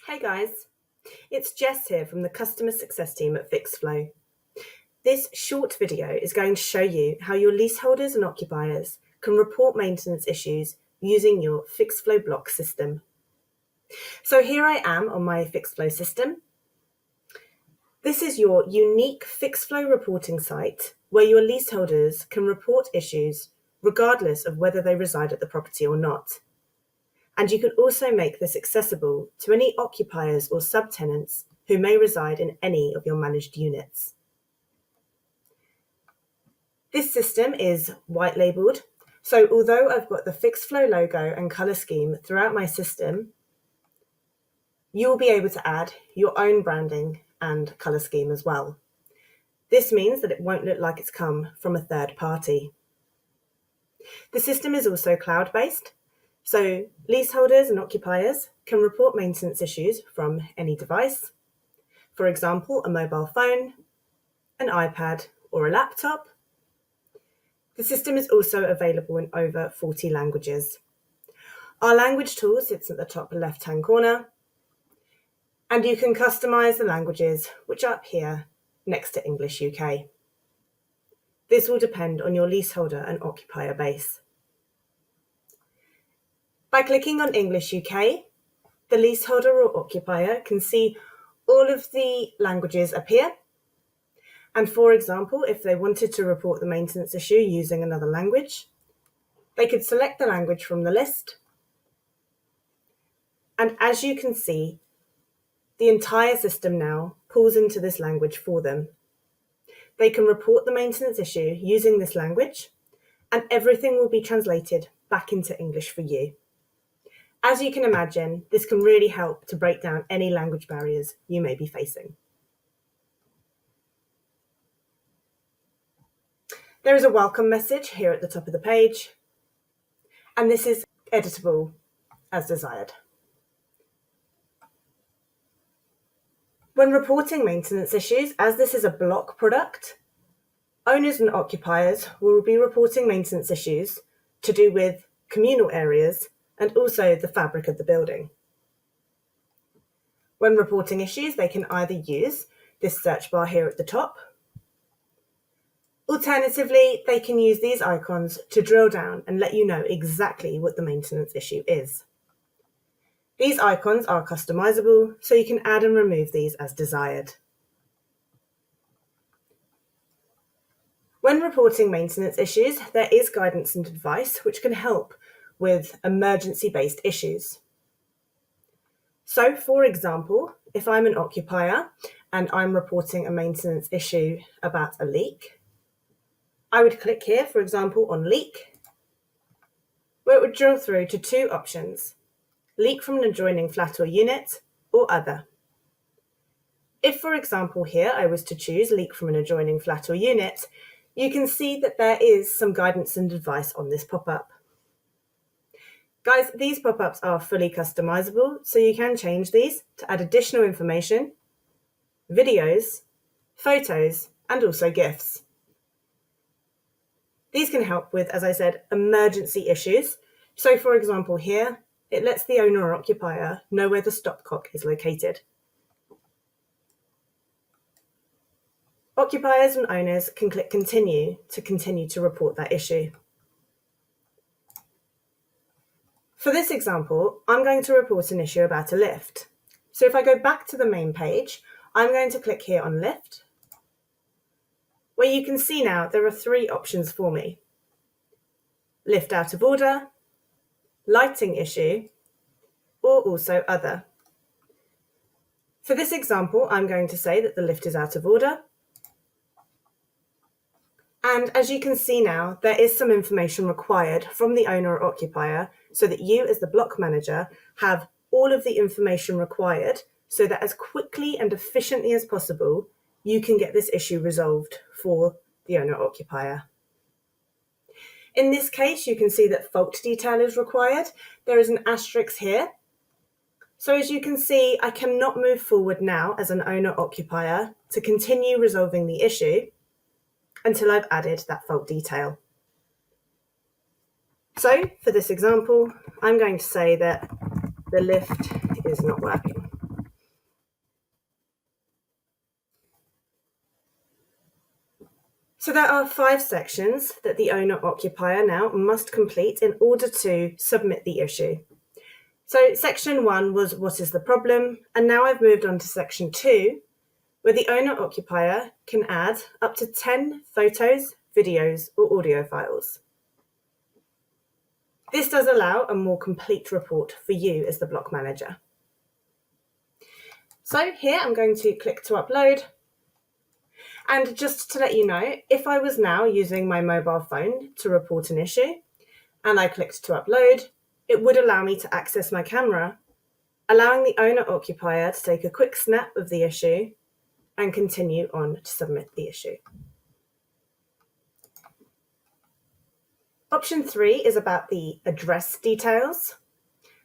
Hey guys, it's Jess here from the customer success team at Fixflo. This short video is going to show you how your leaseholders and occupiers can report maintenance issues using your Fixflo Block system. So here I am on my Fixflo system. This is your unique Fixflo reporting site where your leaseholders can report issues regardless of whether they reside at the property or not. And you can also make this accessible to any occupiers or subtenants who may reside in any of your managed units. This system is white labelled, so although I've got the Fixflo logo and colour scheme throughout my system, you will be able to add your own branding and colour scheme as well. This means that it won't look like it's come from a third party. The system is also cloud-based, so leaseholders and occupiers can report maintenance issues from any device, for example, a mobile phone, an iPad, or a laptop. The system is also available in over 40 languages. Our language tool sits at the top left-hand corner, and you can customize the languages, which are up here next to English UK. This will depend on your leaseholder and occupier base. By clicking on English UK, the leaseholder or occupier can see all of the languages appear. And for example, if they wanted to report the maintenance issue using another language, they could select the language from the list. And as you can see, the entire system now pulls into this language for them. They can report the maintenance issue using this language, and everything will be translated back into English for you. As you can imagine, this can really help to break down any language barriers you may be facing. There is a welcome message here at the top of the page, and this is editable as desired. When reporting maintenance issues, as this is a block product, owners and occupiers will be reporting maintenance issues to do with communal areas and also the fabric of the building. When reporting issues, they can either use this search bar here at the top. Alternatively, they can use these icons to drill down and let you know exactly what the maintenance issue is. These icons are customizable, so you can add and remove these as desired. When reporting maintenance issues, there is guidance and advice which can help with emergency-based issues. So, for example, if I'm an occupier and I'm reporting a maintenance issue about a leak, I would click here, for example, on leak, where it would drill through to two options: leak from an adjoining flat or unit, or other. If, for example, here I was to choose leak from an adjoining flat or unit, you can see that there is some guidance and advice on this pop-up. Guys, these pop-ups are fully customizable, so you can change these to add additional information, videos, photos, and also GIFs. These can help with, as I said, emergency issues. So for example here, it lets the owner or occupier know where the stopcock is located. Occupiers and owners can click continue to report that issue. For this example, I'm going to report an issue about a lift. So if I go back to the main page, I'm going to click here on lift, where you can see now there are three options for me: lift out of order, lighting issue, or also other. For this example, I'm going to say that the lift is out of order. And as you can see now, there is some information required from the owner or occupier so that you as the block manager have all of the information required so that as quickly and efficiently as possible, you can get this issue resolved for the owner or occupier. In this case, you can see that fault detail is required. There is an asterisk here. So as you can see, I cannot move forward now as an owner occupier to continue resolving the issue until I've added that fault detail. So for this example, I'm going to say that the lift is not working. So there are 5 sections that the owner-occupier now must complete in order to submit the issue. So section 1 was what is the problem, and now I've moved on to section 2, where the owner-occupier can add up to 10 photos, videos, or audio files. This does allow a more complete report for you as the block manager. So here I'm going to click to upload. And just to let you know, if I was now using my mobile phone to report an issue and I clicked to upload, it would allow me to access my camera, allowing the owner-occupier to take a quick snap of the issue and continue on to submit the issue. Option 3 is about the address details.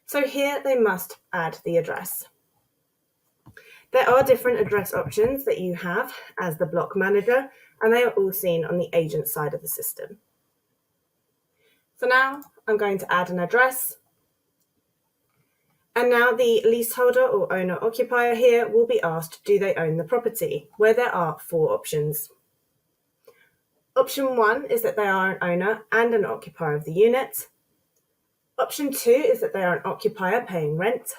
So here they must add the address. There are different address options that you have as the block manager, and they are all seen on the agent side of the system. So now I'm going to add an address. And now the leaseholder or owner-occupier here will be asked, do they own the property, where there are 4 options. Option 1 is that they are an owner and an occupier of the unit. Option 2 is that they are an occupier paying rent.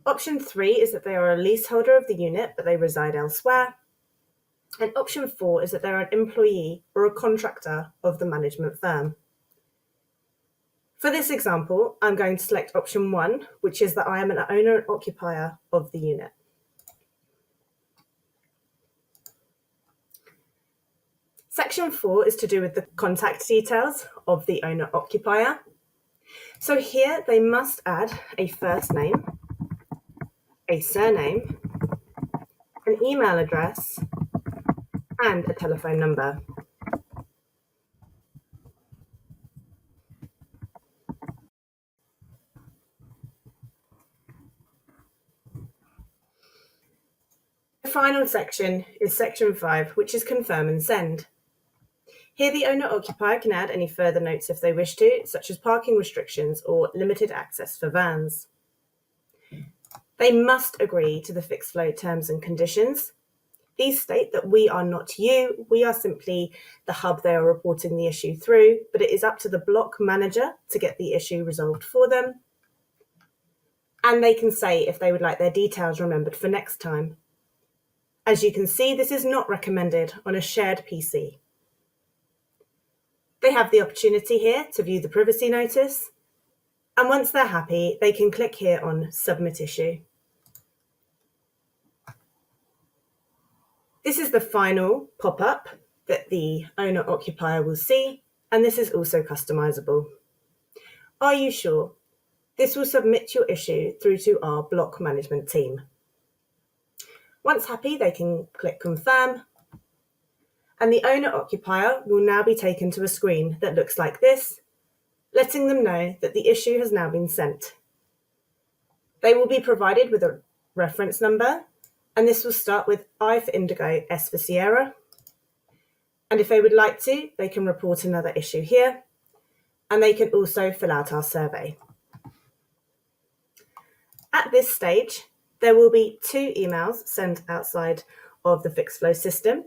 Option 3 is that they are a leaseholder of the unit, but they reside elsewhere. And option 4 is that they're an employee or a contractor of the management firm. For this example, I'm going to select option 1, which is that I am an owner and occupier of the unit. Section 4 is to do with the contact details of the owner-occupier. So here they must add a first name, a surname, an email address, and a telephone number. The final section is section 5, which is confirm and send. Here the owner-occupier can add any further notes if they wish to, such as parking restrictions or limited access for vans. They must agree to the Fixflo terms and conditions. These state that we are not you, we are simply the hub they are reporting the issue through, but it is up to the block manager to get the issue resolved for them. And they can say if they would like their details remembered for next time. As you can see, this is not recommended on a shared PC. They have the opportunity here to view the privacy notice, and once they're happy, they can click here on Submit Issue. This is the final pop-up that the owner-occupier will see, and this is also customizable. Are you sure? This will submit your issue through to our block management team. Once happy, they can click Confirm, and the owner-occupier will now be taken to a screen that looks like this, letting them know that the issue has now been sent. They will be provided with a reference number, and this will start with I for Indigo, S for Sierra. And if they would like to, they can report another issue here, and they can also fill out our survey. At this stage, there will be 2 emails sent outside of the Fixflo system.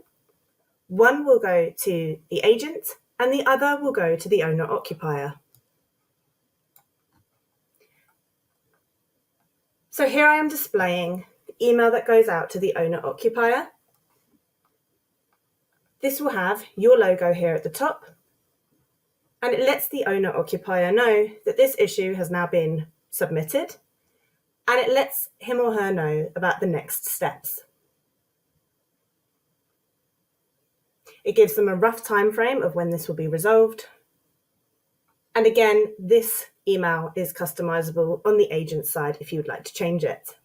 One will go to the agent, and the other will go to the owner-occupier. So here I am displaying the email that goes out to the owner-occupier. This will have your logo here at the top, and it lets the owner-occupier know that this issue has now been submitted, and it lets him or her know about the next steps. It gives them a rough time frame of when this will be resolved. And again, this email is customizable on the agent side if you would like to change it.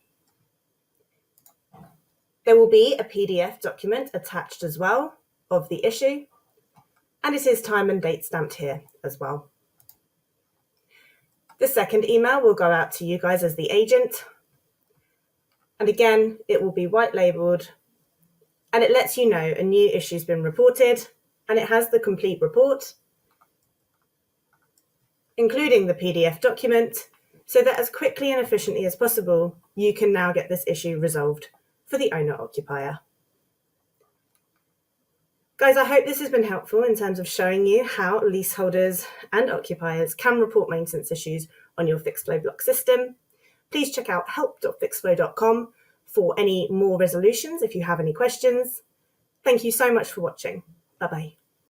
There will be a PDF document attached as well of the issue, and it is time and date stamped here as well. The second email will go out to you guys as the agent, and again, it will be white labeled, and it lets you know a new issue's been reported, and it has the complete report, including the PDF document, so that as quickly and efficiently as possible, you can now get this issue resolved for the owner-occupier. Guys, I hope this has been helpful in terms of showing you how leaseholders and occupiers can report maintenance issues on your Fixflo Block system. Please check out help.fixflo.com for any more resolutions if you have any questions. Thank you so much for watching. Bye-bye.